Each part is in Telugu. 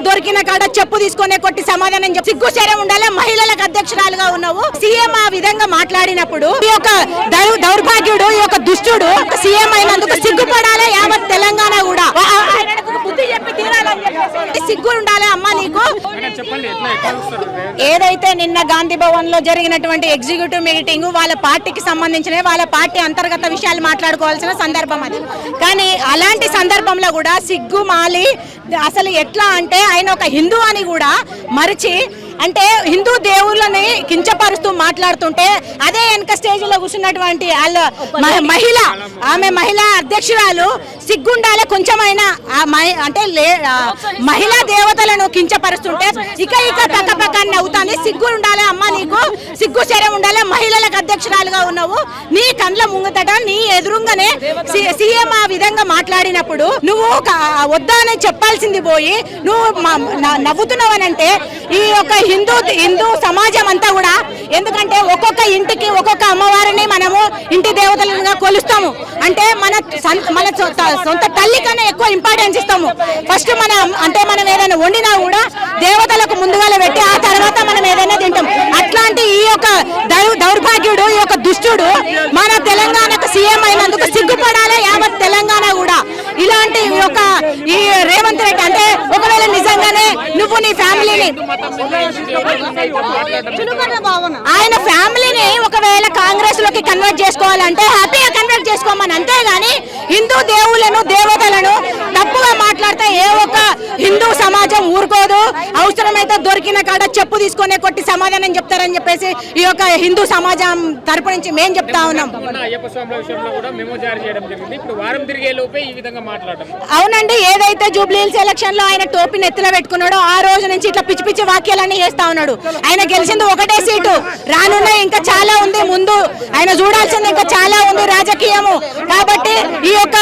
దొరికిన కాడ చెప్పు తీసుకునే కొట్టి సమాధానం చెప్పి సిగ్గు శరం ఉండాలి. మహిళలకు అధ్యక్షురాలుగా ఉన్నావు. సీఎం ఆ విధంగా మాట్లాడినప్పుడు ఈ యొక్క దౌర్భాగ్యుడు, ఈ యొక్క దుష్టుడు సీఎం అయినందుకు సిగ్గుపడాలి. యావత్ తెలంగాణ కూడా బుద్ధి చెప్పి తీరాలని చెప్పేసి సిగ్గు ఉండాలి. అమ్మ నీకు ఏదైతే నిన్న గాంధీ భవన్ లో జరిగినటువంటి ఎగ్జిక్యూటివ్ మీటింగ్ వాళ్ళ పార్టీకి సంబంధించిన వాళ్ళ పార్టీ అంతర్గత విషయాలు మాట్లాడుకోవాల్సిన సందర్భం అది. కానీ అలాంటి సందర్భంలో కూడా సిగ్గు మాలి అసలు ఎట్లా అంటే ఆయన ఒక హిందూ అని కూడా మరిచి అంటే హిందూ దేవుళ్ళని కించపరుస్తూ మాట్లాడుతుంటే అదే వెనక స్టేజ్ లో కూర్చున్నటువంటి మహిళ ఆమె మహిళా అధ్యక్షురాలు సిగ్గుండాలే కొంచెమైనా అంటే మహిళా దేవతలను కించపరుస్తుంటే ఇక పక్క నవ్వుతాంది. సిగ్గు ఉండాలి అమ్మ నీకు, సిగ్గు శరం ఉండాలి. మహిళలకు అధ్యక్షురాలుగా ఉన్నావు. నీ కండ్ల ముంగతట నీ ఎదురుగానే సీఎం ఆ విధంగా మాట్లాడినప్పుడు నువ్వు వద్దా అని చెప్పాల్సింది పోయి నువ్వు నవ్వుతున్నావనంటే ఈ యొక్క హిందూ సమాజం అంతా కూడా, ఎందుకంటే ఒక్కొక్క ఇంటికి ఒక్కొక్క అమ్మవారిని మనము ఇంటి దేవతలుగా కొలుస్తాము. అంటే మన సొంత తల్లి కన్నా ఎక్కువ ఇంపార్టెన్స్ ఇస్తాము. ఫస్ట్ మనం ఏదైనా వండినా కూడా దేవతలకు ముందుగా పెట్టి ఆ తర్వాత మనం ఏదైనా తింటాం. అట్లాంటి ఈ యొక్క దౌర్భాగ్యుడు, ఈ యొక్క దుష్టుడు మన తెలంగాణకు సీఎం అయినందుకు సిగ్గుపడాలి. యావత్ తెలంగాణ కూడా ఇలాంటి ఈ రేవంత్ రెడ్డి అంటే ఒకవేళ నిజంగానే నువ్వు నీ ఫ్యామిలీని ఆయన ఫ్యామిలీని ఒకవేళ కాంగ్రెస్ లోకి కన్వర్ట్ చేసుకోవాలంటే హ్యాపీగా కన్వర్ట్ చేసుకోమని, అంతేగాని హిందూ దేవుళ్ళను దేవతలను తప్పుగా మాట్లాడితే ఏ ఒక్క హిందూ సమాజం ఊరుకోదు. అవసరమైతే దొరికిన కాడ చెప్పు తీసుకునే కొట్టి సమాధానం చెప్తారని చెప్పేసి ఈ యొక్క హిందూ సమాజం తరపు నుంచి మేం చెప్తా ఉన్నాం. అవునండి, ఏదైతే జూబ్లీహిల్స్ ఎలక్షన్ లో ఆయన టోపీని ఎత్తులో పెట్టుకున్నాడో ఆ రోజు నుంచి ఇట్లా పిచ్చి పిచ్చి వాక్యాలన్నీ చేస్తా ఉన్నాడు. ఆయన గెలిచింది ఒకటే సీటు, రానున్న ఇంకా చాలా ఉంది, ముందు ఆయన చూడాల్సింది ఇంకా చాలా ఉంది రాజకీయము. కాబట్టి ఈ యొక్క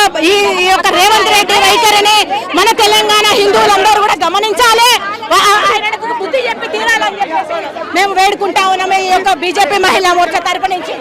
రేవంత్ రెడ్డి వైఖరిని మన తెలంగాణ హిందువులందరూ కూడా గమనించాలి. బుద్ధి చెప్పి తీరాలని చెప్పేసి మేము వేడుకుంటా ఉన్నాము ఈ యొక్క బీజేపీ మహిళా మోర్చా తరపు నుంచి.